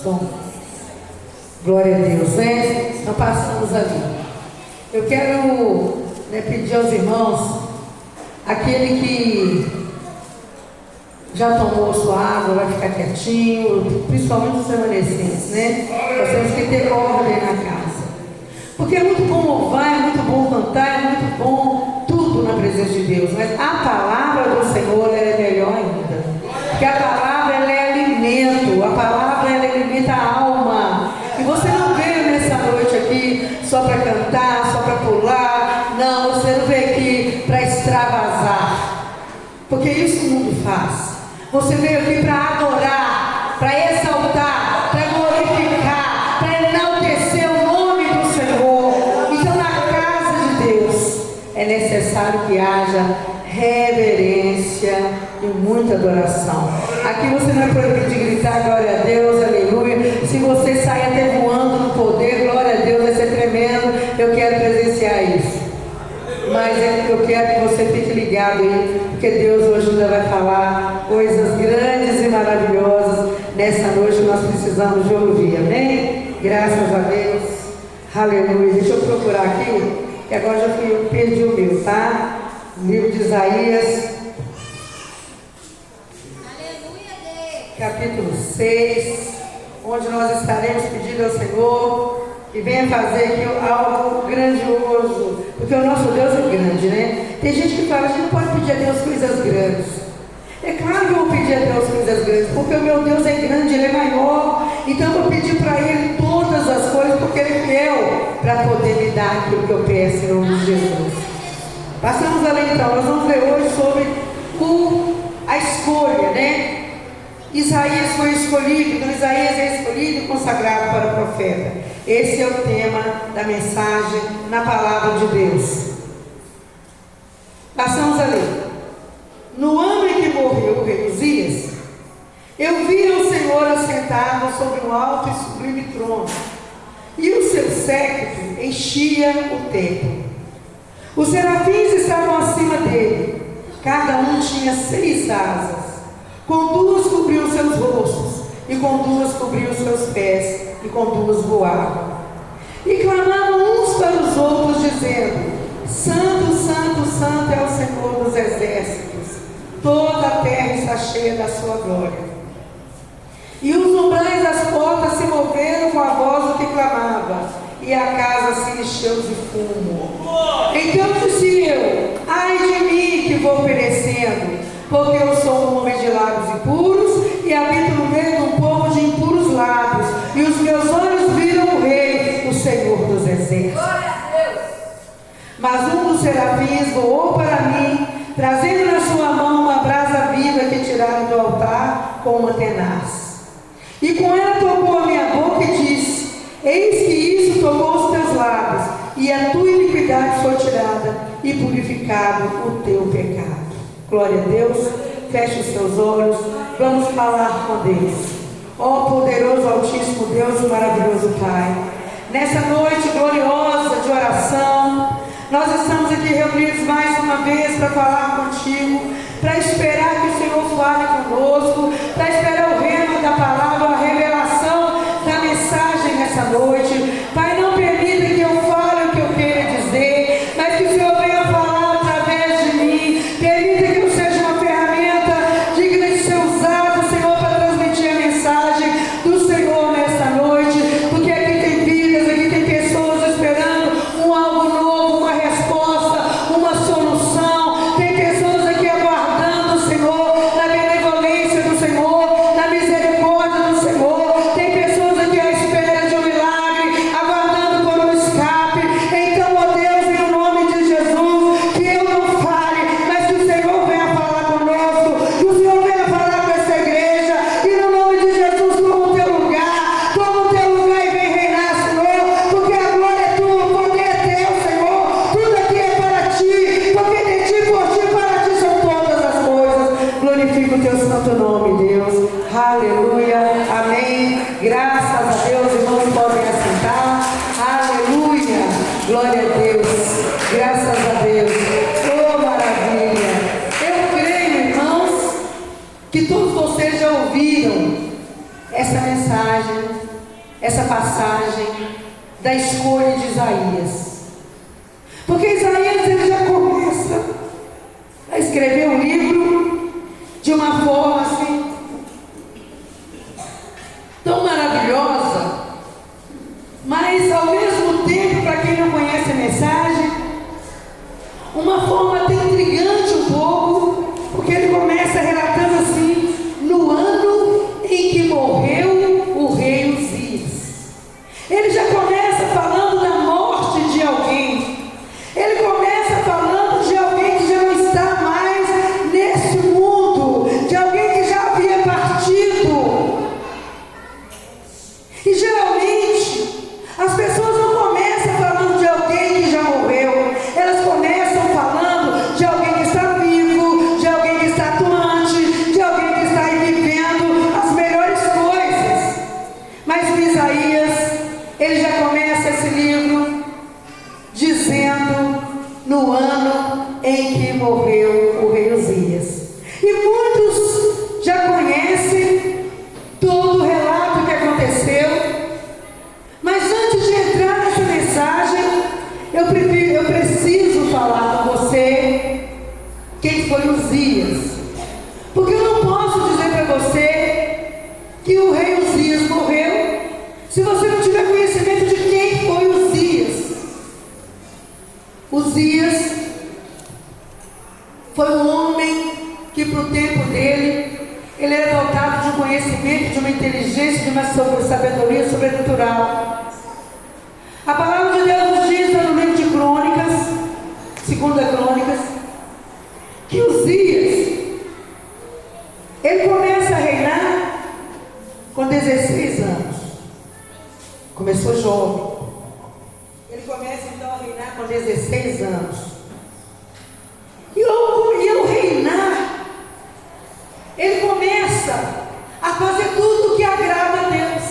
Bom, glória a Deus, né? Então passamos ali. Eu quero pedir aos irmãos, aquele que já tomou sua água, vai ficar quietinho, principalmente os remanescentes, né? Nós temos que ter ordem na casa. Porque é muito bom louvar, é muito bom cantar, é muito bom tudo na presença de Deus. Mas a palavra do Senhor ela é melhor ainda. Porque a palavra ela é alimento, a palavra ela alimenta a alma. E você não veio nessa noite aqui só para cantar, só para pular. Não, você não veio aqui para extravasar. Porque isso o mundo faz. Você veio aqui para adorar, para exaltar, para glorificar, para enaltecer o nome do Senhor. Então na casa de Deus é necessário que haja reverência e muita adoração. Aqui você não é proibido de gritar glória a Deus, aleluia. Se você sair até voando no poder, glória a Deus, vai ser tremendo. Eu quero presenciar isso. Mas eu quero que você fique ligado aí, porque Deus hoje ainda vai falar coisas grandes e maravilhosas nessa noite que nós precisamos de ouvir, amém? Graças a Deus, aleluia. Deixa eu procurar aqui, que agora eu perdi o meu, tá? Livro de Isaías, capítulo 6, onde nós estaremos pedindo ao Senhor que venha fazer aqui algo grandioso, porque o nosso Deus é grande, né? Tem gente que fala, a gente não pode pedir a Deus coisas grandes. É claro que eu vou pedir a Deus coisas grandes, porque o meu Deus é grande, Ele é maior, então eu vou pedir para Ele todas as coisas, porque Ele é fiel para poder me dar aquilo que eu peço em nome de Jesus. Passamos além então, nós vamos ver hoje sobre a escolha, né? Isaías foi escolhido, então Isaías é escolhido e consagrado para o profeta. Esse é o tema da mensagem na palavra de Deus. Passamos ali. No ano em que morreu o rei Uzias, eu vi o Senhor assentado sobre um alto e sublime trono, e o seu séquito enchia o templo. Os serafins estavam acima dele, cada um tinha 6 asas. Com 2 cobriam seus rostos, e com 2 cobriam seus pés, e com 2 voavam. E clamavam uns para os outros, dizendo: Santo, Santo, Santo é o Senhor dos exércitos, toda a terra está cheia da sua glória. E os umbrais das portas se moveram com a voz do que clamava, e a casa se encheu de fumo. Então disse eu: ai de mim que vou perecendo, porque eu sou um homem de lábios impuros, e habito no meio de um povo de impuros lábios, e os meus olhos viram o Rei, o Senhor dos exércitos. Mas um dos serafins voou para mim, trazendo na sua mão uma brasa viva que tiraram do altar com uma tenaz. E com ela tocou a minha boca e disse: eis que isso tocou os teus lábios, e a tua iniquidade foi tirada, e purificado o teu pecado. Glória a Deus. Feche os seus olhos. Vamos falar com Deus. Ó poderoso, altíssimo Deus e maravilhoso Pai, nessa noite gloriosa de oração, nós estamos aqui reunidos mais uma vez para falar contigo, para esperar que o Senhor fale conosco, para esperar o rema da palavra, a revelação da mensagem nessa noite. Pai, não permita que eu fale o que eu queira dizer, mas que o Senhor venha falar através de mim. Permita que eu seja uma ferramenta digna de ser usada, Senhor, para transmitir a mensagem do Senhor nesta noite, porque aqui tem vidas, aqui tem pessoas esperando algo novo, uma resposta, uma solução. Tem pessoas aqui aguardando o Senhor, na benevolência do Senhor, na misericórdia do Senhor. Tem pessoas aqui à espera de um milagre, aguardando por um escape. Então, ó Deus, em nome de Jesus, que eu não fale, mas que o Senhor venha falar conosco, que o Senhor venha falar com essa igreja, e no nome de Jesus, toma o teu lugar e vem reinar, Senhor, porque a glória é tua, o poder é teu, Senhor, tudo aqui é para ti, porque de ti, por ti, para ti são todas as coisas. Glorifica o teu santo nome, Deus. Aleluia, amém. Graças a Deus, irmãos podem assentar. Aleluia, glória a Deus, graças a Deus. Oh, maravilha. Eu creio, irmãos, que todos vocês já ouviram essa mensagem essa passagem da escolha de Isaías. Porque Isaías ele já começa a escrever um livro de uma forma assim tão maravilhosa, mas ao mesmo tempo, para quem não conhece a mensagem, uma forma até intrigante um pouco, porque ele começa relatando assim: no ano em que morreu o rei Uzias. Ele já começa falando da morte de alguém. Ele começa falando de alguém que já não está mais nesse mundo, de alguém que já havia partido. E geralmente as pessoas não começam falando de alguém que já morreu, elas começam falando de alguém que está vivo, de alguém que está atuante, de alguém que está aí vivendo as melhores coisas. Mas o Isaías, ele já começa esse livro dizendo no ano em que morreu o rei Uzias. E muitos já conhecem todo o relato que aconteceu, mas antes de entrar nessa mensagem, eu preciso falar com você quem foi Uzias, porque eu não posso dizer para você que o rei Uzias morreu se você não tiver conhecimento de quem foi Uzias. Uzias foi um homem que, para o tempo dele, ele era dotado de um conhecimento, de uma inteligência, de uma sabedoria sobrenatural. A palavra de Deus nos diz no livro de Crônicas, 2 Crônicas, que Uzias, ele começa a reinar com 16 anos. Começou jovem. Ele começa então a reinar com 16 anos. E ao reinar, ele começa a fazer tudo o que agrada a Deus.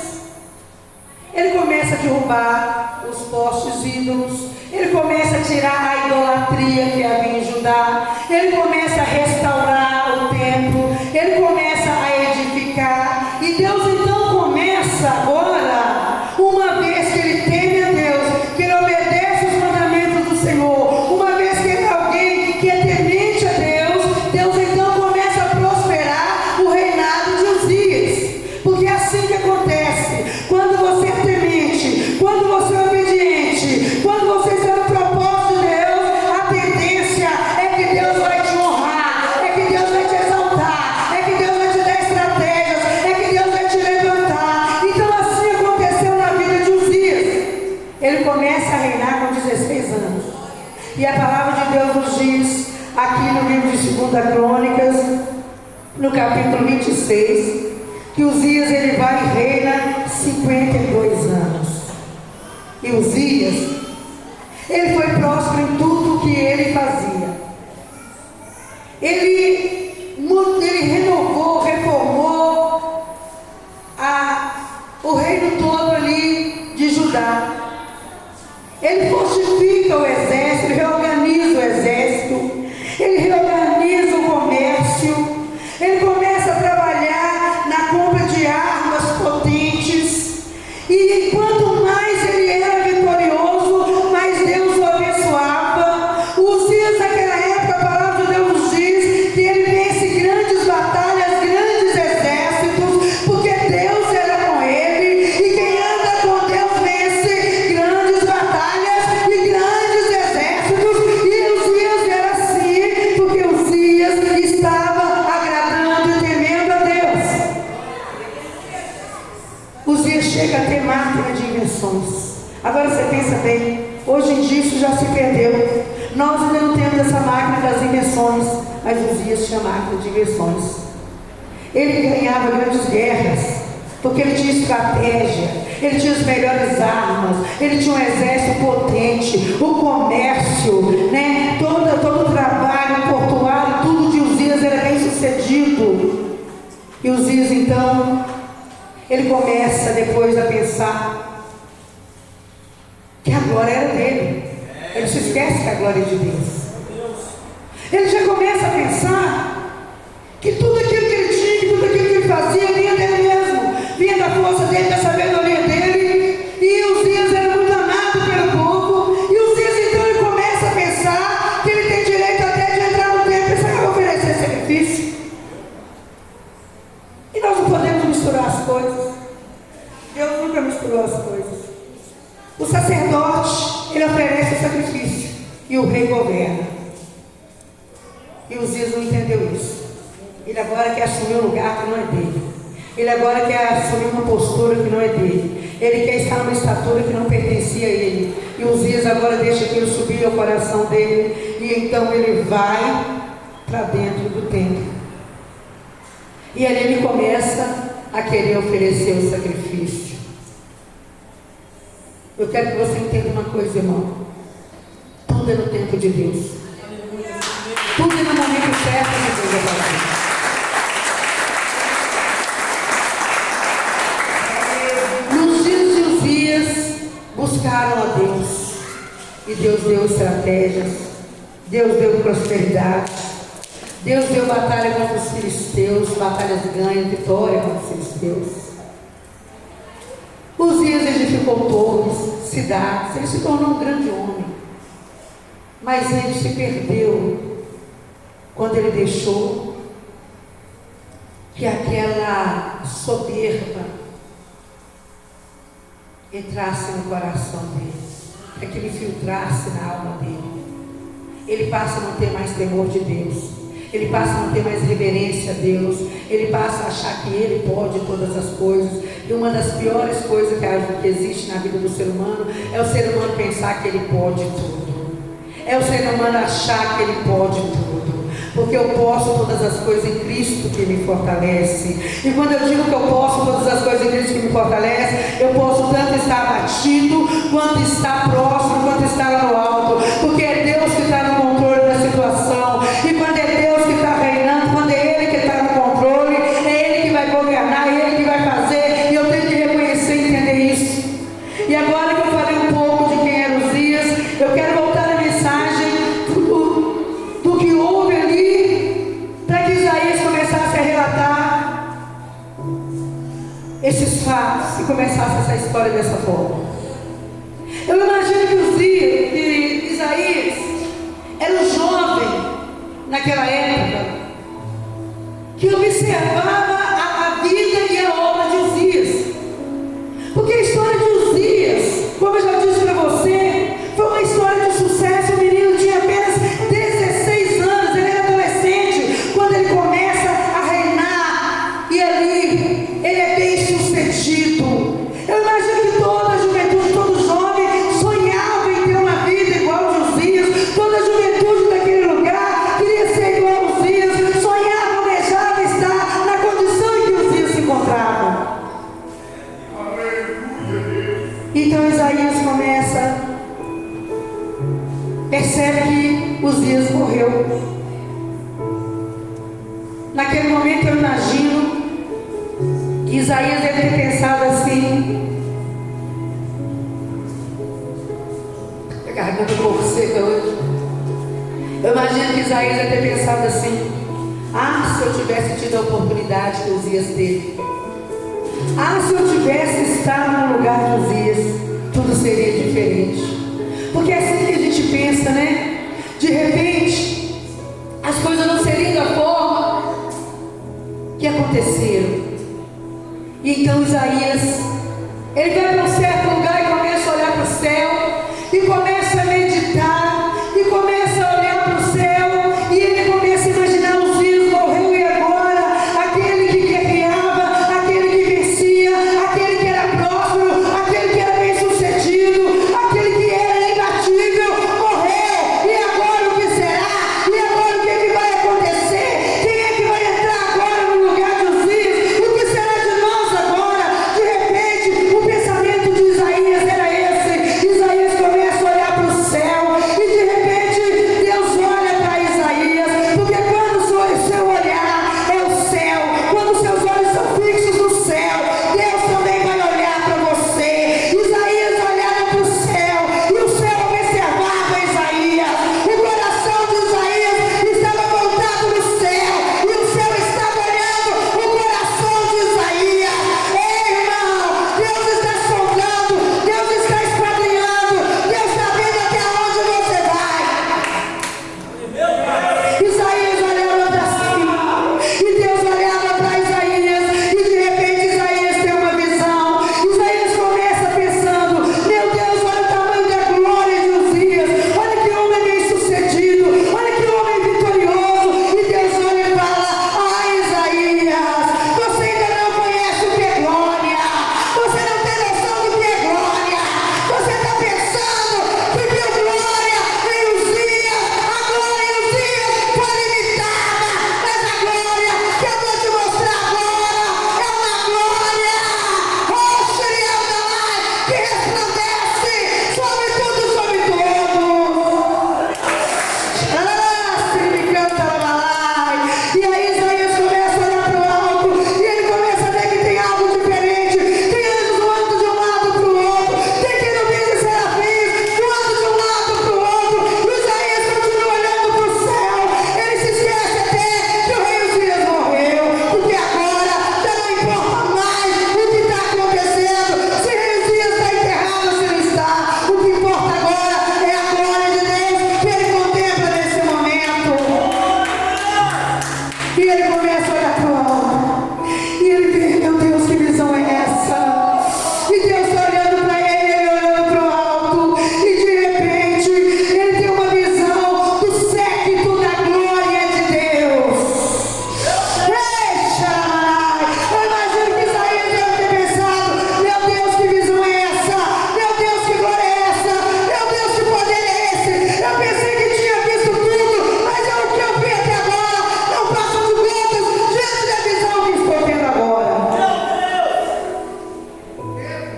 Ele começa a derrubar os postes ídolos. Ele começa a tirar a idolatria que havia em Judá. Ele começa a restaurar o templo. Ele começa a edificar. E Deus então começa agora, uma vez que ele teme a Deus, que ele obedece os mandamentos do Senhor, uma vez que ele é alguém que é temente a Deus, Deus então começa a prosperar o reinado de Uzias. Porque é assim que acontece. Quando você é temente, quando você é obediente, quando você está no propósito de Deus, a tendência é que Deus vai te honrar, é que Deus vai te exaltar, é que Deus vai te dar estratégias, é que Deus vai te levantar. Então assim aconteceu na vida de Uzias. Ele começa a reinar com 16 anos. E a palavra de Deus nos diz, aqui no livro de 2 Crônicas, no capítulo 26, que Uzias ele vai e reina 52 anos. E Uzias, ele foi próspero em tudo que ele fazia. Ele renovou, reformou o reino todo ali de Judá. Ele fortifica o exército, ele reorganiza o exército, ele reorganiza o comércio, ele começa a trabalhar na compra de armas potentes. E quanto mais ele era vitorioso, mais Deus o abençoava. Uzias, naquela época, a palavra de Deus nos diz que ele vence grandes batalhas, grandes exércitos, porque Deus era com ele. E quem anda com Deus vence grandes batalhas e grandes exércitos. E Uzias era assim, porque Uzias estava agradando e temendo a Deus. Uzias chega a ter máquina de invenções. Agora você pensa bem, hoje em dia isso já se perdeu. Nós ainda não temos essa máquina das invenções, mas Uzias tinha máquina de invenções. Ele ganhava grandes guerras, porque ele tinha estratégia, ele tinha as melhores armas, ele tinha um exército potente, o comércio, né? todo o trabalho portuário, tudo de Uzias era bem sucedido. E Uzias então, ele começa depois a pensar que a glória era dele. Ele se esquece que a glória é de Deus. Ele já começa a pensar que tudo aquilo que ele tinha, que tudo aquilo que ele fazia vinha dele mesmo, vinha da força dele, da sabedoria dele. misturou as coisas. Deus nunca misturou as coisas. O sacerdote, ele oferece o sacrifício e o rei governa. E Uzias não entendeu isso. Ele agora quer assumir um lugar que não é dele. Ele agora quer assumir uma postura que não é dele. Ele quer estar numa estatura que não pertencia a ele. E Uzias agora deixa aquilo subir ao coração dele. E então ele vai para dentro do templo. E ali ele começa a querer oferecer o sacrifício. Eu quero que você entenda uma coisa, irmão. Tudo é no tempo de Deus. Tudo é no momento certo de Deus fazer. Nos dias de Uzias, buscaram a Deus. E Deus deu estratégias. Deus deu prosperidade. Deus deu batalha contra os filisteus, batalhas ganhas, vitória contra os filisteus. Uzias edificou torres, cidades, ele se tornou um grande homem. Mas ele se perdeu quando ele deixou que aquela soberba entrasse no coração dele, que aquilo infiltrasse na alma dele. Ele passa a não ter mais temor de Deus. Ele passa a não ter mais reverência a Deus. Ele passa a achar que ele pode todas as coisas. E uma das piores coisas que existe na vida do ser humano é o ser humano pensar que ele pode tudo. É o ser humano achar que ele pode tudo. Porque eu posso todas as coisas em Cristo que me fortalece. E quando eu digo que eu posso todas as coisas em Cristo que me fortalece, eu posso tanto estar abatido, quanto estar próximo, quanto estar lá no alto. Porque é Deus que está no controle da situação. E quando é Deus que está reinando, quando é Ele que está no controle, é Ele que vai governar, é Ele que vai fazer. E eu tenho que reconhecer e entender isso. E agora que eu falei um pouco de quem era Uzias, eu quero voltar na mensagem do que houve ali, para que Isaías começasse a relatar esses fatos e começasse essa história dessa forma. Eu imagino que Isaías era um jovem naquela época que observava a vida e a obra de Uzias. Porque a história de Uzias, como eu já disse para você, foi uma história de sucesso. O menino tinha apenas 16 anos, ele era adolescente quando ele começa a reinar, e ali ele é bem sucedido. Eu imagino que toda a juventude, todo jovem sonhava em ter uma vida igual a de Uzias. Toda a juventude daquele lugar queria ser igual a Uzias, sonhava, almejava estar na condição em que Uzias se encontrava. Então Isaías percebe que Uzias morreu. Naquele momento eu imagino que Isaías deve ter pensado assim. A garganta um pouco seca hoje. Eu imagino que Isaías deve ter pensado assim: ah, se eu tivesse tido a oportunidade que Uzias teve. Ah, se eu tivesse estado no lugar de Uzias, tudo seria diferente. Porque é assim que a gente pensa, né? De repente, as coisas não seriam da forma que aconteceram. E então Isaías, ele vai para um certo lugar e começa a olhar para o céu, e começa a meditar, e começa a olhar para o céu, e ele começa a imaginar Uzias morreu, e agora aquele que guerreava, aquele que vencia, aquele que era próspero, aquele que era bem sucedido, aquele que era imbatível, morreu. E agora o que será? E agora o que vai acontecer? Quem é que vai entrar agora no lugar de Uzias? O que será de nós agora? De repente, o pensamento de Isaías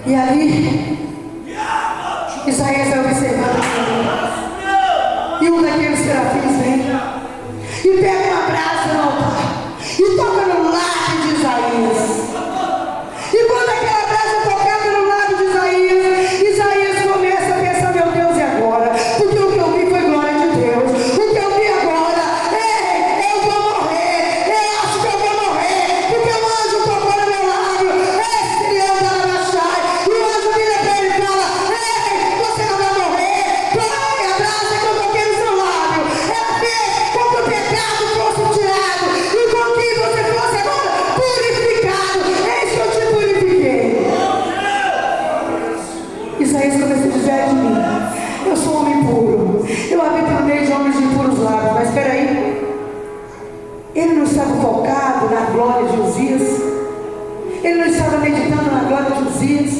E ali, Isaías vai observando e um daqueles serafins vem e pega uma brasa no altar e toca no lábio de Isaías. E quando aquela brasa é tocada no lábio de Isaías, Isaías começa a pensar: meu Deus, e agora? Porque o que eu vi foi glória de Deus. O que eu vi agora, eu vou morrer. Eu acho que eu vou morrer, porque o anjo tocou no meu lábio. Esse leão da Arabaxai. E o anjo vira para ele e fala: você não vai morrer. Foi a brasa que eu toquei no seu lábio. Ela fez com que o pecado fosse tirado e com que você fosse agora purificado. Eis que eu te purifiquei. Isaías começa a dizer de mim: eu sou um homem puro, eu habito no meio de homens de puros lábios. Mas espera aí, ele não estava focado na glória de Uzias, ele não estava meditando na glória de Uzias.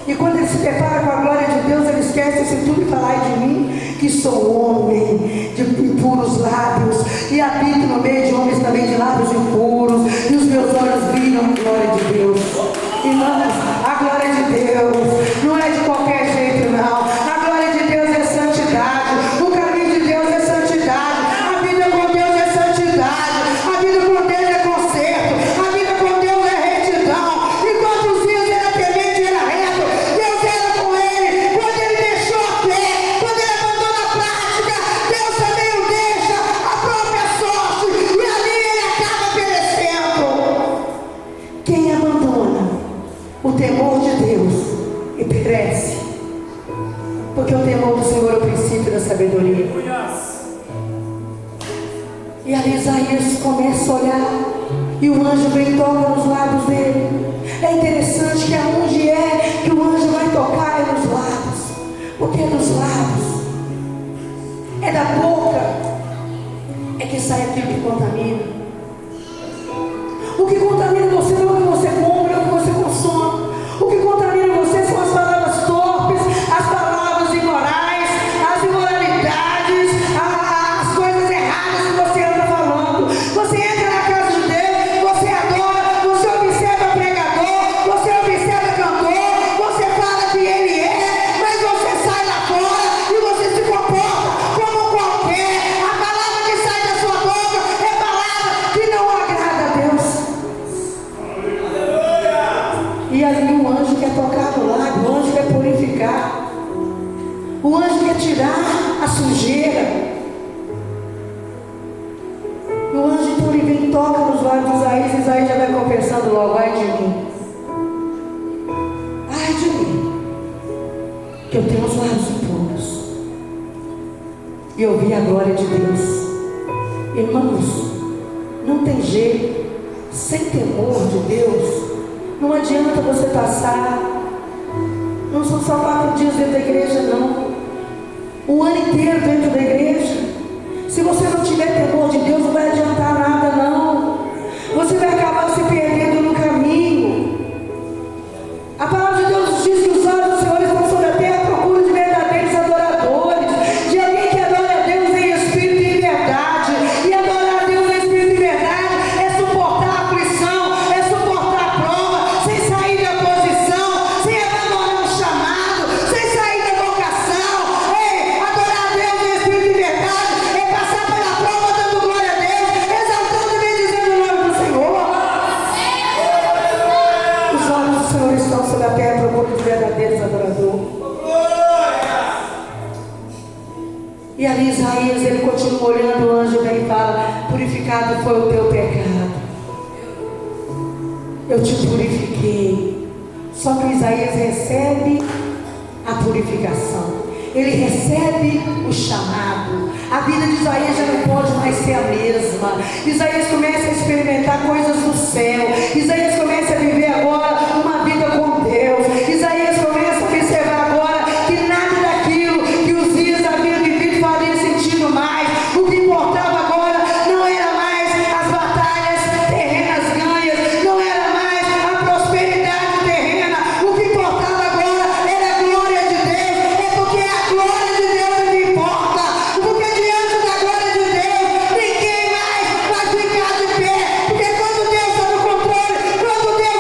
E quando ele se depara com a glória de Deus, ele esquece isso tudo e fala: ai de mim, que sou homem de puros lábios e habito no meio de homens também de lábios impuros, e os meus olhos viram a glória de Deus. Irmãos, a glória de Deus não é de qualquer jeito, não. A glória de Deus é santidade, o caminho de Deus é santidade, a vida com Deus é santidade, a vida com Deus é conserto, a vida com Deus é retidão. Enquanto os dias era temente, era reto, Deus era com ele. Quando ele deixou a fé, quando ele abandona a prática, Deus também o deixa a própria sorte, e ali ele acaba perecendo. Quem abandona o temor de Deus e perece, porque o temor do Senhor é o princípio da sabedoria. E aí Isaías começa a olhar e o anjo vem e toca nos lábios dele. É interessante que aonde é que o anjo vai tocar é nos lábios, porque é dos lábios, é da boca é que sai aquilo que contamina. O que contamina você não é o que você compra, é o que você consome. O que contamina você são as palavras torpes, as palavras imorais, as imoralidades, as coisas erradas que você anda falando. Você entra na casa de Deus, você adora, você observa pregador, você observa cantor, você fala que ele é, mas você sai lá fora e você se comporta como qualquer. A palavra que sai da sua boca é palavra que não agrada a Deus. E ali o anjo quer tocar no lábio, o anjo quer purificar, o anjo quer tirar a sujeira. E o anjo então ele vem e toca nos lábios de Isaías, e Isaías já vai confessando logo: ai de mim, que eu tenho os lábios impuros e eu vi a glória de Deus. Irmãos, não tem jeito, sem temor de Deus, não adianta você passar, não são só 4 dias dentro da igreja, não, o ano inteiro dentro da igreja. Se você não tiver temor de Deus, não vai adiantar nada, não. Você vai acabar se perdendo no caminho. A palavra de Deus diz que os olhos do Senhor estão sobre a terra à procura de verdadeiros adoradores, de alguém que adora a Deus em espírito e em verdade. E adorar a Deus em espírito e em verdade é suportar a aflição, é suportar a prova, sem sair da posição, sem abandonar o chamado, sem sair da vocação. Ei, adorar a Deus em espírito e em verdade é passar pela prova dando glória a Deus, exaltando e bendizendo o nome do Senhor. Os olhos do Senhor estão sobre a terra à procura de verdadeiros adoradores. E ali Isaías, ele continua olhando, o anjo vem e fala: purificado foi o teu pecado, eu te purifiquei. Só que Isaías recebe a purificação, ele recebe o chamado. A vida de Isaías já não pode mais ser a mesma. Isaías começa a experimentar coisas do céu. Isaías começa a viver agora uma vida com Deus. Isaías começa a observar agora que nada daquilo que os dias haviam vivido faria sentido mais. O que importava agora não era mais as batalhas terrenas ganhas, não era mais a prosperidade terrena. O que importava agora era a glória de Deus. É porque é a glória de Deus que importa. Porque diante da glória de Deus, ninguém mais vai ficar de pé. Porque quando Deus está no controle, quando Deus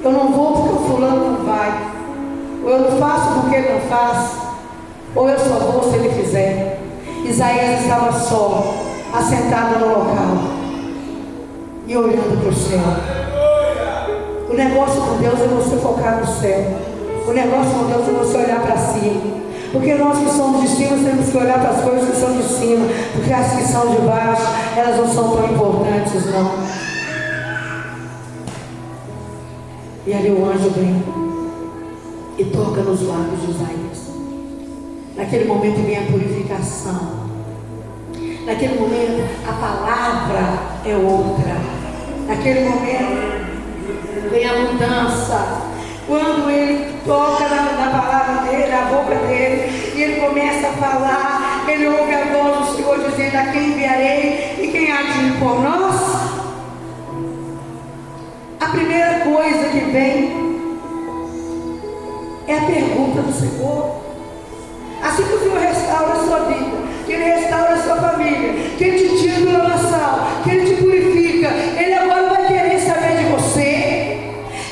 Eu não vou porque o fulano não vai. Ou eu não faço porque ele não faz. Ou eu só vou se ele fizer. Isaías estava só, assentado no local e olhando para o céu. O negócio com Deus é você focar no céu. O negócio com Deus é você olhar para cima. Porque nós que somos de cima temos que olhar para as coisas que são de cima. Porque as que são de baixo, elas não são tão importantes, não. E ali o anjo vem e toca nos lábios de Isaías. Naquele momento vem a purificação. Naquele momento a palavra é outra. Naquele momento vem a mudança. Quando ele toca na palavra dele, na boca dele, e ele começa a falar, ele ouve a voz do Senhor dizendo: a quem enviarei e quem há de ir por nós? A primeira coisa que vem é a pergunta do Senhor. Assim que o Senhor restaura a sua vida, que Ele restaura a sua família, que Ele te tira do lamaçal, que Ele te purifica, Ele agora vai querer saber de você.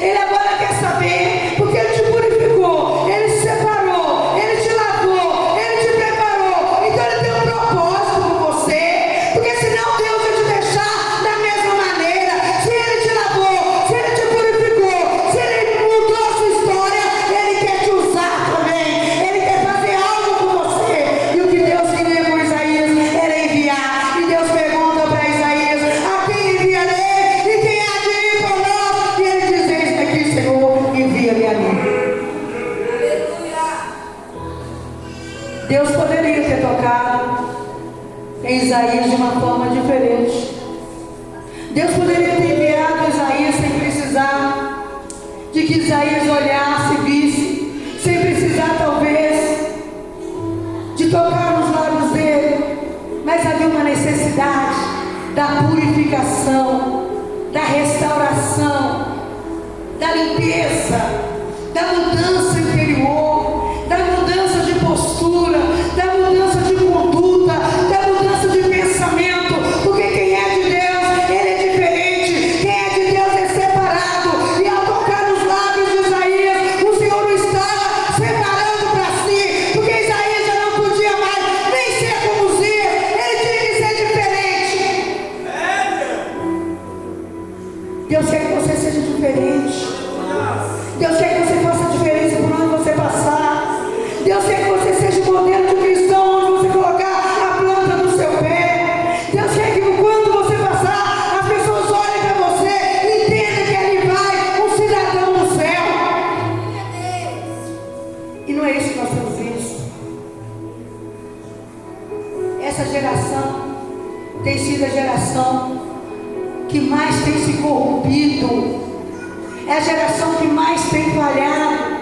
Ele agora quer saber, porque Ele te purificou, Ele te separou, Ele te lavou, Ele te preparou. Então Ele tem um propósito com você, porque senão Deus vai te deixar da mesma maneira. Se Ele te lavou, se Ele te purificou, se Ele mudou a sua história, Ele quer te usar também. Ele quer fazer algo com você. E o que Deus queria com Isaías era enviar. E Deus pergunta para Isaías: a quem enviarei e quem há de ir por nós? E ele diz: eis aqui, Senhor, envia-me a mim. Deus poderia ter tocado em Isaías de uma forma diferente. Deus poderia ter enviado Isaías sem precisar de que Isaías olhasse e visse, sem precisar talvez de tocar nos lábios dele. Mas havia uma necessidade da purificação, da restauração, da limpeza, da mudança interior, da mudança de postura, da mudança de conduta, da mudança de pensamento. Porque quem é de Deus, ele é diferente. Quem é de Deus é separado. E ao tocar nos lábios de Isaías, o Senhor o estava separando para si. Porque Isaías já não podia mais nem ser como Uzias. Ele tinha que ser diferente. Deus quer que você seja diferente. Deus quer que você faça diferença por onde você passar. Deus quer que você seja um modelo de cristão onde você colocar a planta do seu pé. Deus quer que quando você passar, as pessoas olhem para você e entendam que ali vai um cidadão do céu. E não é isso que nós temos visto. Essa geração tem sido a geração que mais tem se corrompido. É a geração que mais tem falhado.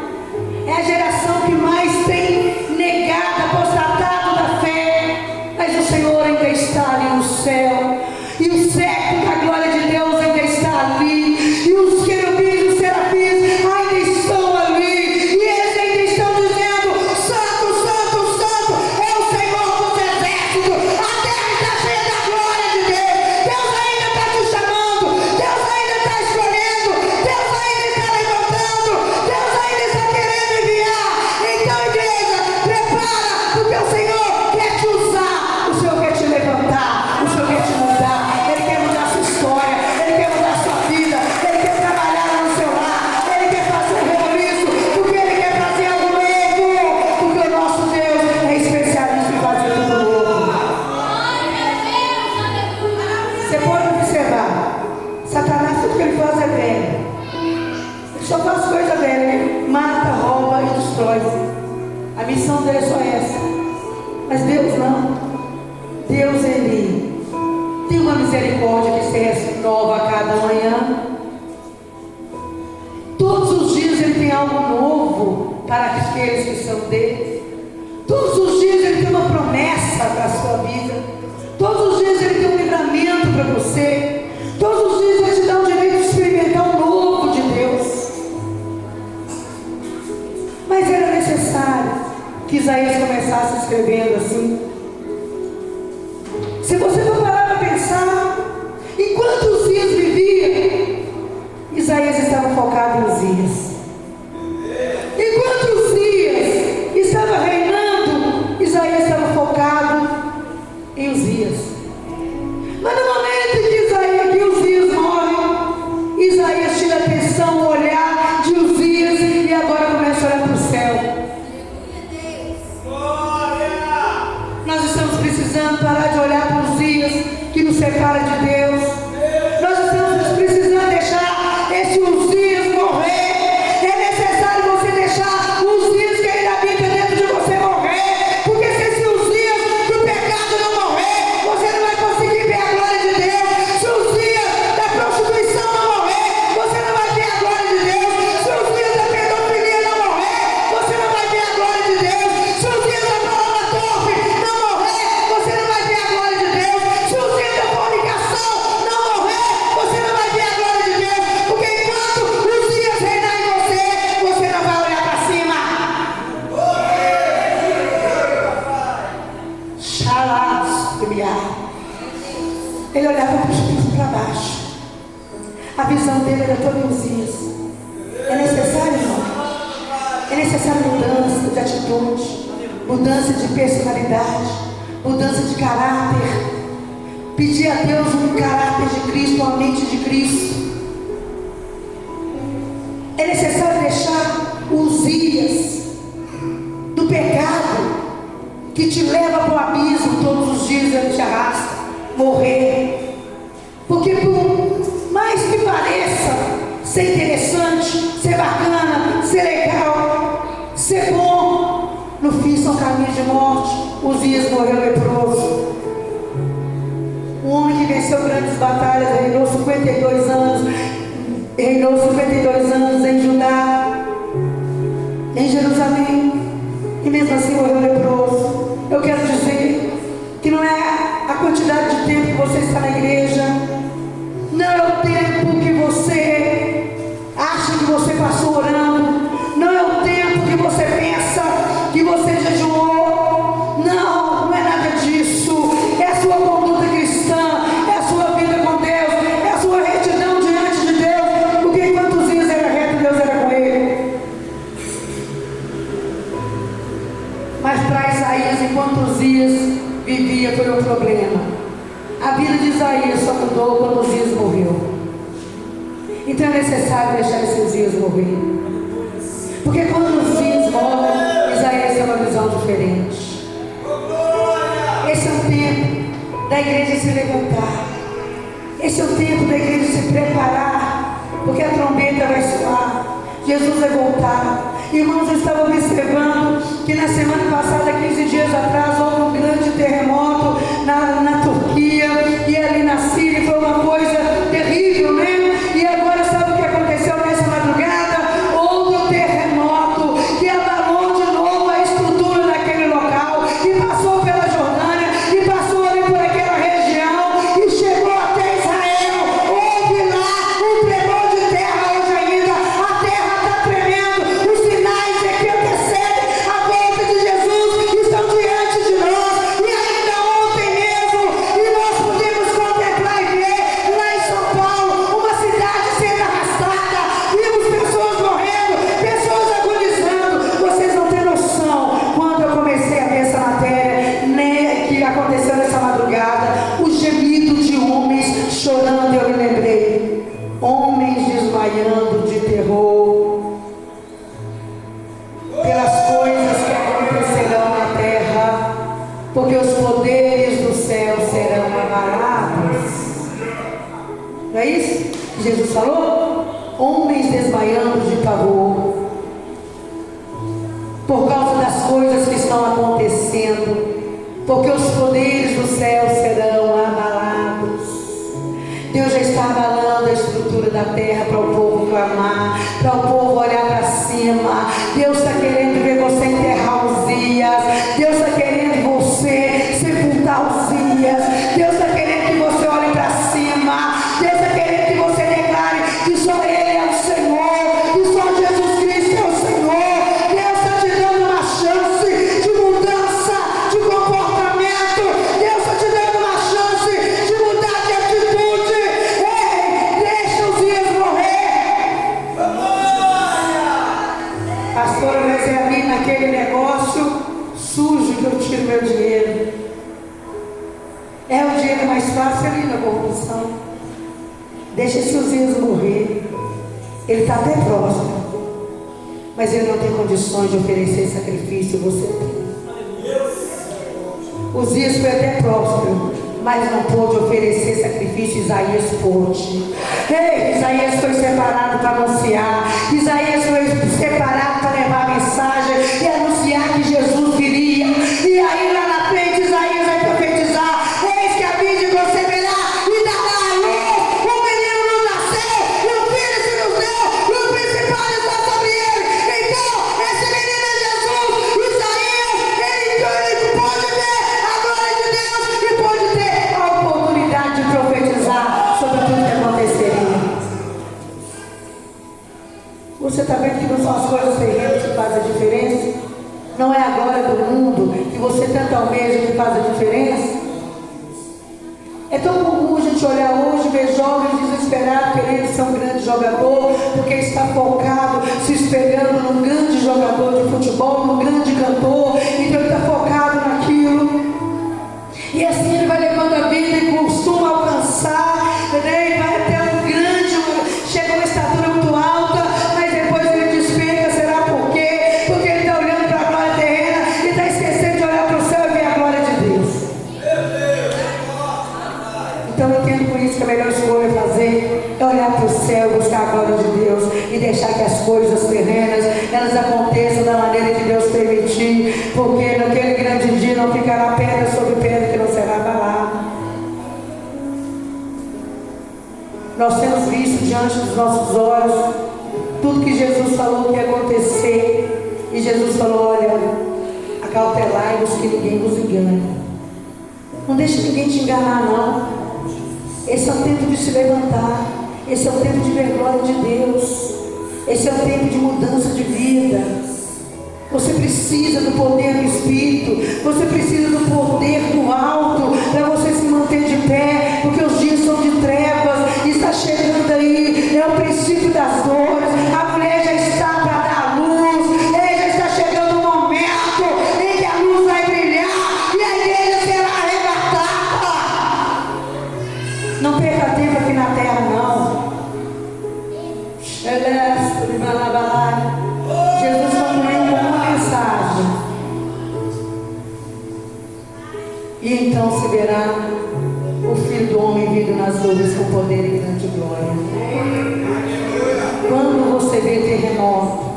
É a geração que mais tem negado, apostatado da fé. Mas o Senhor ainda está ali no céu. E o século da glória de Deus ainda está ali. E os querubins e os serafins ainda estão ali. E eles ainda estão dizendo: Santo, Santo, Santo é o Senhor dos exércitos. A terra está cheia da glória de Deus. Deus ainda está te chamando. Deus ainda está escolhendo. Deus ainda está levantando. Deus ainda está querendo enviar. Então, igreja, prepara, porque o Senhor quer te usar. O Senhor quer te levantar. O Senhor quer te mudar. Ele quer mudar a sua história. Ele quer mudar a sua vida. Ele quer trabalhar no seu lar. Ele quer fazer um rebuliço, porque Ele quer fazer algo novo. Porque o nosso Deus é especialista em fazer tudo novo. Você pode observar, Satanás, tudo que ele faz é velho. Ele só faz coisa velha. Ele mata, rouba e destrói. A missão dele é só essa. Mas Deus não. Deus, Ele tem uma misericórdia que se renova a cada manhã. Todos os dias Ele tem algo novo para aqueles que são dele. Todos os dias Ele tem uma promessa para a sua vida. Todos os dias Ele tem um livramento para você. Todos os dias Ele te dá o direito de experimentar o novo de Deus. Mas era necessário que Isaías começasse escrevendo assim. Se você for parar para pensar, enquanto Uzias vivia, Isaías estava focado em Uzias. glória de Deus. Nós estamos precisando deixar esse Uzias morrer. É necessário você deixar o Uzias que ainda habita dentro de você morrer. Porque se esse Uzias do pecado não morrer, você não vai conseguir ver a glória de Deus. Se o Uzias da prostituição não morrer, você não vai ver a glória de Deus. Se o Uzias da pedofilia não morrer, você não vai ver a glória de Deus. Se o Uzias da palavra torpe não morrer, você não vai ver a glória de Deus. Se o Uzias da fornicação não morrer, você não vai ver a glória de Deus. Porque enquanto o Uzias reinar em você, você não vai olhar para cima. Ele olhava para baixo. A visão dele era toda em Uzias. É necessário, irmão? É necessário mudança de atitude, mudança de personalidade, mudança de caráter. Pedir a Deus um caráter de Cristo, uma mente de Cristo. É necessário deixar Uzias do pecado que te leva para o abismo todos os dias, ele te arrasta, morrer. Porque por mais que pareça ser interessante, ser bacana, ser legal, ser bom, no fim são caminhos de morte. Uzias morreu leproso. Um homem que venceu grandes batalhas, reinou 52 anos em Judá, em Jerusalém, e mesmo assim morreu leproso. Eu quero dizer que não é a quantidade de tempo que você está na igreja, não é o tempo que você acha que você passou orando, não é o tempo que você pensa que você jejuou. Não é nada disso. É a sua conduta cristã, é a sua vida com Deus, é a sua retidão diante de Deus. Porque enquanto Uzias era reto, Deus era com ele. Mas para Isaías, enquanto Uzias vivia, foi um problema. A vida de Isaías só mudou quando Uzias morreu. Então é necessário deixar esse Uzias morrer. Porque quando Uzias morre, Isaías tem uma visão diferente. Esse é o tempo da igreja se levantar. Esse é o tempo da igreja se preparar. Porque a trombeta vai soar. Jesus vai voltar. Irmãos, eu estava observando que na semana passada, 15 dias atrás, houve um grande terremoto na Turquia e ali na Síria. Foi uma coisa terrível, né? E agora sabe o que aconteceu nessa madrugada? Houve um terremoto que abalou de novo a estrutura daquele local e passou pela Jordânia e passou ali por aquela região e chegou até Israel. Houve lá um tremor de terra hoje ainda. A terra está tremendo. Os sinais que antecedem a volta de Jesus estão diante de nós. E ainda ontem mesmo, e nós podemos contemplar e ver lá em São Paulo uma cidade sendo arrastada. Vimos pessoas morrendo, pessoas agonizando. Vocês não têm noção. Quando eu comecei a ver essa matéria, né, que aconteceu nessa madrugada, o gemido de homens chorando, eu me lembrei. Homens desmaiando de terror pelas coisas que acontecerão na terra, porque os poderes do céu serão abalados. Não é isso que Jesus falou? Homens desmaiando de pavor por causa das coisas que estão acontecendo, porque os poderes do céu serão abalados. Deus já está abalando a estrutura da terra para o povo clamar, para o povo olhar para cima. Deus está querendo ver você enterrar Uzias. Deus está querendo você sepultar Uzias. Deus está querendo que você olhe para cima. Deus está querendo que você declare que só Ele é o Senhor, que só Jesus Cristo é o Senhor. Deus está te dando uma chance de mudança de comportamento. Deus está te dando uma chance de mudar de atitude. Ei, deixa Uzias morrer. Pastora, mas é ali naquele negócio sujo que eu tiro meu dinheiro. É o dinheiro mais fácil ali na corrupção. Deixa esse Uzias morrer. Ele está até próximo, mas ele não tem condições de oferecer sacrifício. Você tem. Uzias foi até próspero, mas não pôde oferecer sacrifício. Isaías pôde. Ei, Isaías foi separado para anunciar. Isaías foi separado para levar a mensagem e anunciar que Jesus viria. E aí lá na frente Isaías vai profetizar: eis que a virgem conceberá e dará à luz, um menino nos nasceu, e um filho se nos deu, e o principal está sobre ele. Então esse menino é Jesus. Isaías, ele pôde ver a glória de Deus e pôde ter a oportunidade de profetizar sobre tudo que aconteceria. Você está vendo que não são as coisas terrenas que fazem a diferença? Não é a glória do mundo que você tanto almeja que faz a diferença? É tão comum a gente olhar hoje e ver jovens desesperados querendo ser um grande jogador, porque está focado, se espelhando num grande jogador de futebol, num grande cantor, então ele está focado naquilo. E assim ele vai levando a vida e costuma alcançar, né? E vai até um grande, chega a uma estatura muito alta, mas depois ele despenca. Será por quê? Porque ele está olhando para a glória terrena e está esquecendo de olhar para o céu e ver a glória de Deus. Então eu entendo por isso que a melhor escolha a fazer é olhar para o céu e buscar a glória de Deus e deixar que as coisas terrenas elas aconteçam da maneira que Deus permitir, porque naquele grande dia não ficará pedra sobre pedra que não será abalada. Nós temos visto diante dos nossos olhos tudo que Jesus falou que ia acontecer, e Jesus falou: olha, acautelai-vos que ninguém vos engane. Não deixe ninguém te enganar, não. Esse é o tempo de se levantar. Esse é o tempo de ver glória de Deus. Esse é o tempo de mudança de vida. Você precisa do poder do Espírito. Você precisa do poder do alto para você se manter de pé, porque os dias são de trevas. Está chegando aí, é o princípio das dores. A mulher já está para dar luz. Já está chegando o momento em que a luz vai brilhar e a igreja será arrebatada. Não perca tempo aqui na terra, não. Jesus concluiu com uma mensagem: e então se verá o Filho do Homem vindo nas nuvens com poder e grande glória. Quando você vê terremoto,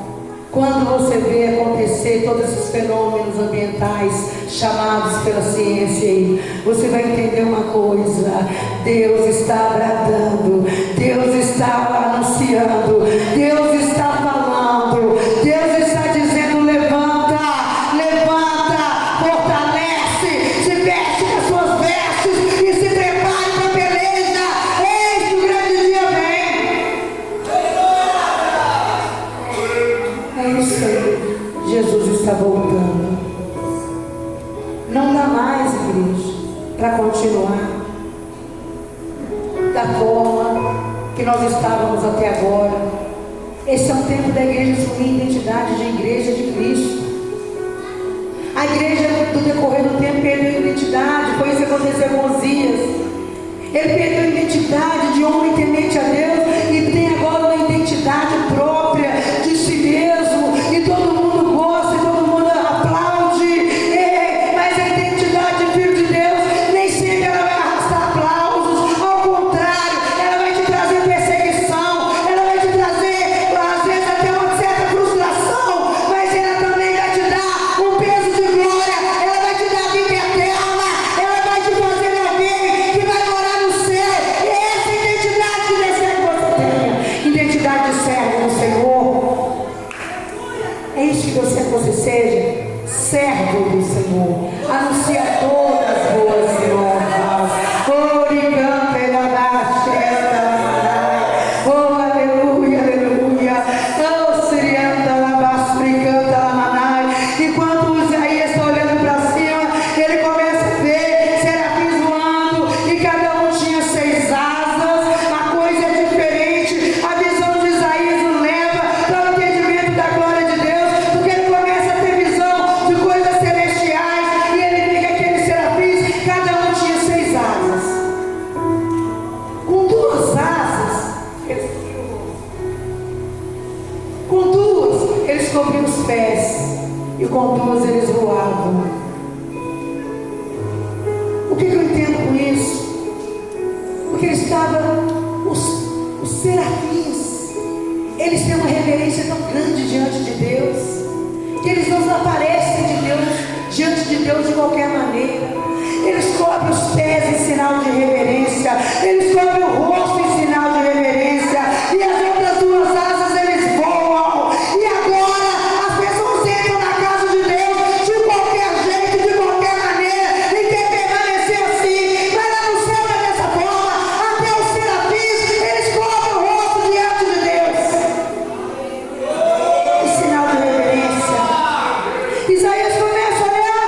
quando você vê acontecer todos esses fenômenos ambientais chamados pela ciência aí, você vai entender uma coisa: Deus está bradando, Deus está anunciando, Deus está falando, Deus está dizendo: levanta, levanta, fortalece, se veste com as suas vestes e se prepare para a peleja. Eis que o grande dia vem. É isso aí, Jesus está voltando. Não dá mais, igreja, para continuar da forma que nós estávamos até agora. Esse é um tempo da igreja assumir identidade de igreja de Cristo. A igreja, do decorrer do tempo, perdeu a identidade. Foi isso que aconteceu com Osias. Ele perdeu a identidade de homem temente a Deus e tem agora uma identidade própria de si mesmo, e todo mundo gosta, e todo mundo aplaude. Mas a identidade de filho de Deus nem sempre ela vai arrastar aplausos. Ao contrário, ela vai te trazer perseguição, ela vai te trazer às vezes até uma certa frustração, mas ela também vai te dar um peso de glória. Ela vai te dar vida eterna, ela vai te fazer alguém que vai morar no céu. E essa é a identidade que deseja que você tenha, identidade de servo do Senhor. É isso que Deus quer que você seja: servo do Senhor, anunciador das boas novas. Oricanta e oh, aleluia, aleluia. Oh, sirianta labastricanta lamanai. Enquanto Isaías está olhando para cima, ele começa a ver serafins voando, e cada um tinha 6 asas. A coisa é diferente. A visão de Isaías nos leva para o entendimento da glória de Deus, porque ele começa a ter visão de coisas celestiais, e ele vê que aqueles serafins, cada um tinha 6 asas. Com 2 asas, eles cobriam os pés, e com 2 eles voavam. O que eu entendo com isso? Porque eles estavam, os serafins, eles têm uma reverência tão grande diante de Deus, que eles não aparecem diante de Deus de qualquer maneira. Eles cobrem os pés em sinal de reverência, eles cobrem o rosto em sinal de reverência, e as outras duas asas eles voam. E agora as pessoas entram na casa de Deus de qualquer jeito, de qualquer maneira, e quer permanecer assim. Mas lá no céu é dessa forma. Até os serafins, eles cobrem o rosto diante de Deus em sinal de reverência. Isaías começa a olhar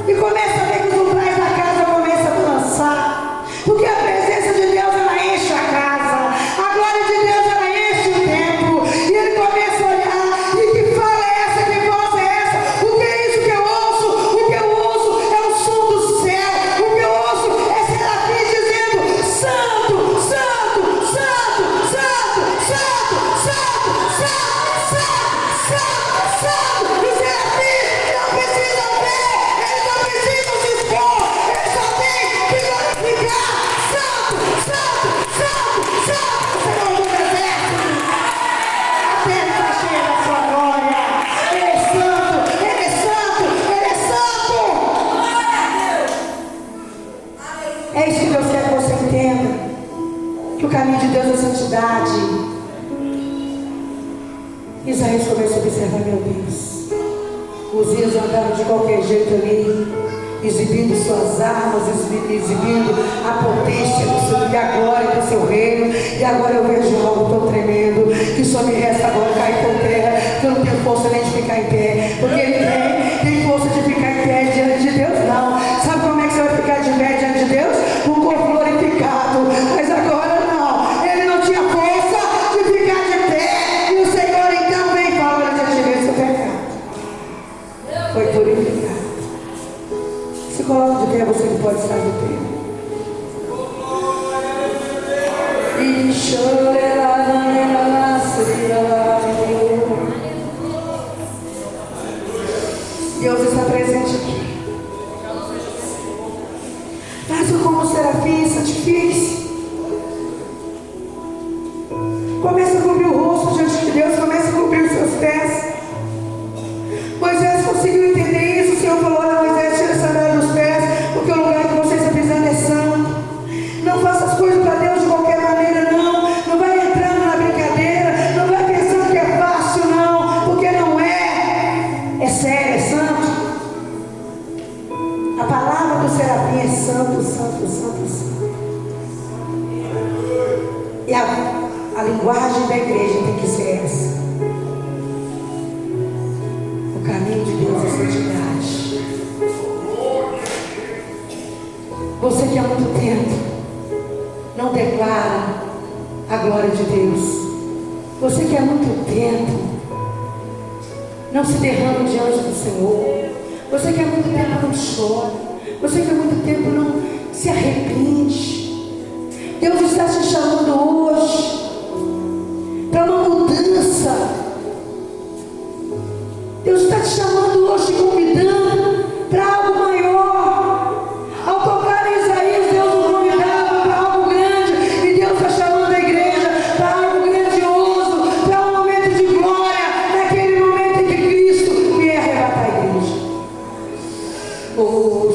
e começa a ver que os umbrais da casa começam a balançar, porque a presença de Deus ela enche a casa, a glória de Deus ela enche o templo. E ele começa a olhar, e que fala é essa, que voz é essa? O que é isso que eu ouço? O que eu ouço é o som do céu, o que eu ouço é serafins dizendo: Santo, Santo, Santo, Santo, Santo, Santo, Santo, Santo, Santo, Santo. Os serafins não precisam ver, eles não precisam se expor, eles só têm que glorificar: Santo, Santo, Santo, Santo, Senhor dos exércitos. A terra está cheia da sua glória. Ele é santo, ele é santo, ele é santo. É isso que Deus quer que você entenda, que o caminho de Deus é santidade. Isaías começa a observar: meu Deus, os dias andaram de qualquer jeito ali, exibindo suas armas, exibindo a potência e a glória do seu reino. E agora eu vejo algo tão tremendo, que só me resta agora cair por terra, que eu não tenho força nem de ficar em pé, porque ele tem força de ficar em pé diante de Deus, não. Sabe como é que você vai ficar de pé diante de Deus? Com o corpo glorificado. Mas agora não, ele não tinha força de ficar de pé, e o Senhor então vem e fala: olha, já tirei seu pecado, foi purificado. Se coloca de pé, você que pode estar de pé. E Deus está presente aqui. Mas como serafim, santifique-se. Começa a cobrir o rosto diante de Deus, começa a cobrir os seus pés. Moisés conseguiu entender isso. O Senhor falou: olha, Moisés, tira a sandália dos pés, porque o lugar que você está pisando é santo. Não faça as coisas para Deus de qualquer maneira, não. Não vai entrando na brincadeira, não vai pensando que é fácil, não, porque não é. É sério, é santo. A palavra do serafim é santo, santo, santo, santo. E a linguagem da igreja tem que ser essa. O caminho de Deus é santidade. Você que há muito tempo não declara a glória de Deus, você que há muito tempo não se derrama diante do Senhor, você que há muito tempo não chora, você que há muito tempo não se arrepende, Deus está te chamando hoje para uma mudança. Deus está te chamando hoje, te convidando para algo maior. Ao tocar em Isaías, Deus o convidava para algo grande, e Deus está chamando a igreja para algo grandioso, para um momento de glória, naquele momento em que Cristo vier arrebatar a igreja. Oh,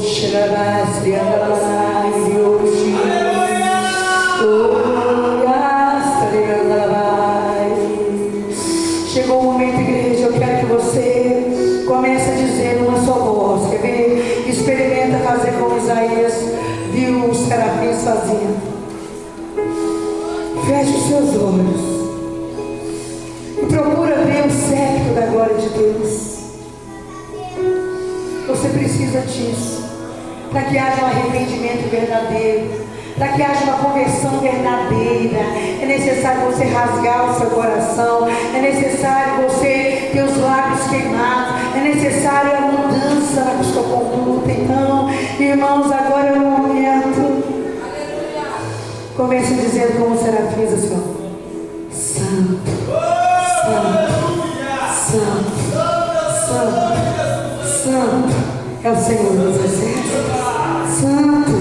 chegou o momento, igreja. Eu quero que você comece a dizer numa só voz. Quer ver? Experimenta fazer como Isaías viu os serafins fazendo. Feche os seus olhos e procura ver o séquito da glória de Deus. Você precisa disso para que haja um arrependimento verdadeiro, para que haja uma conversão verdadeira. É necessário você rasgar o seu coração, é necessário você ter os lábios queimados, é necessário a mudança na sua conduta. Então, irmãos, agora é o momento. Comece dizendo como serafins assim: Santo, Santo, Santo, Santo, Santo é o Senhor dos exércitos. Santo,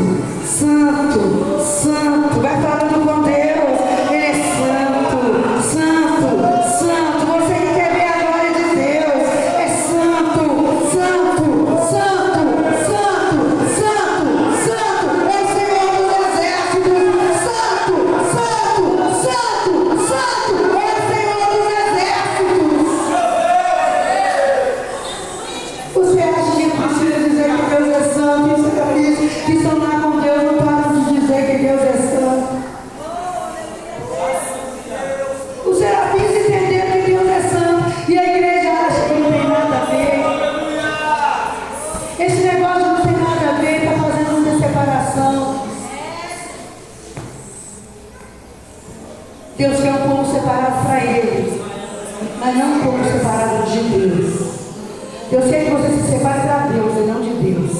Deus quer que você se separe para Deus e não de Deus.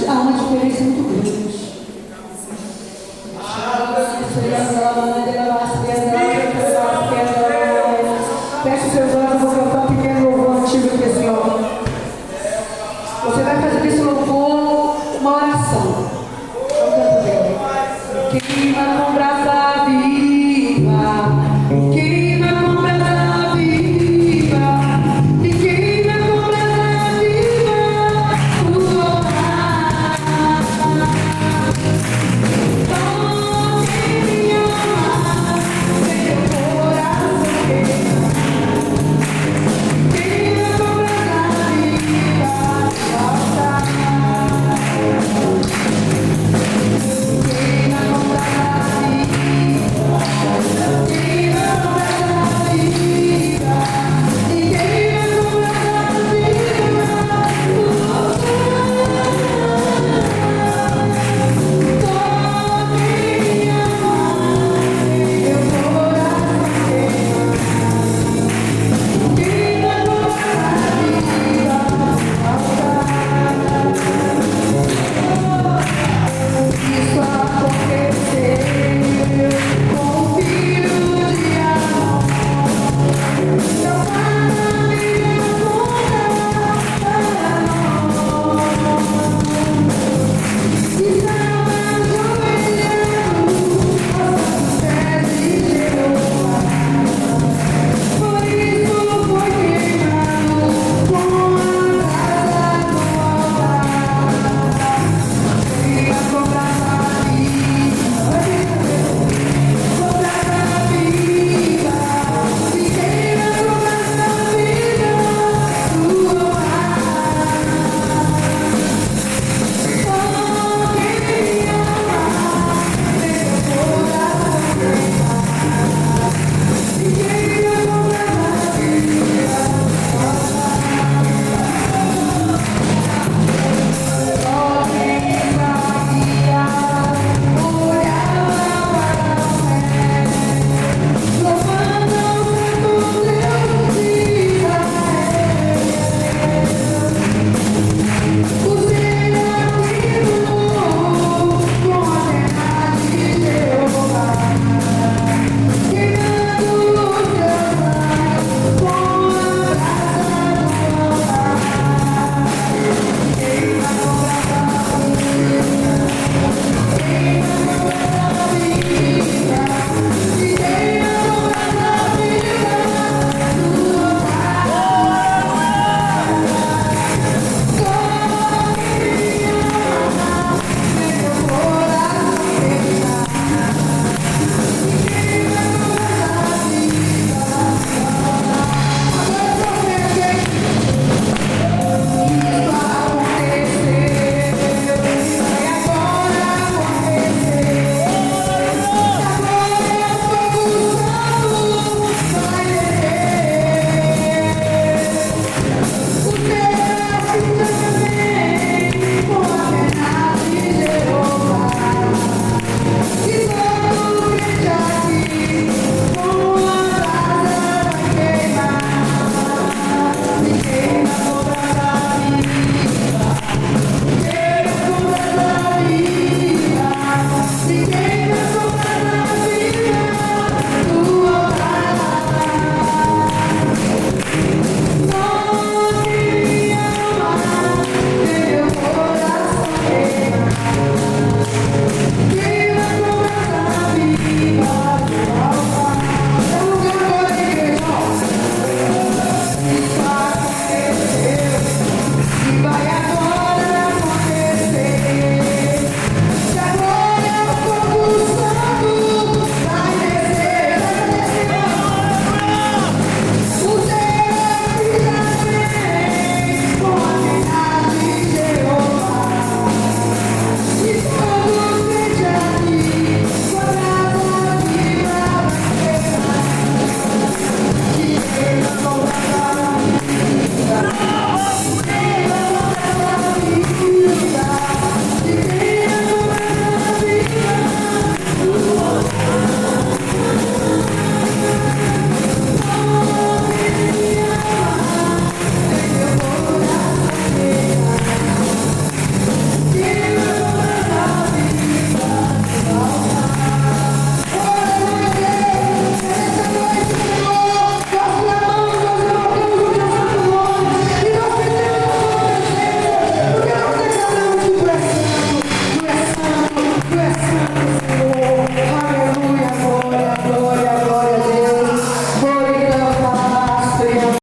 Há uma diferença muito grande.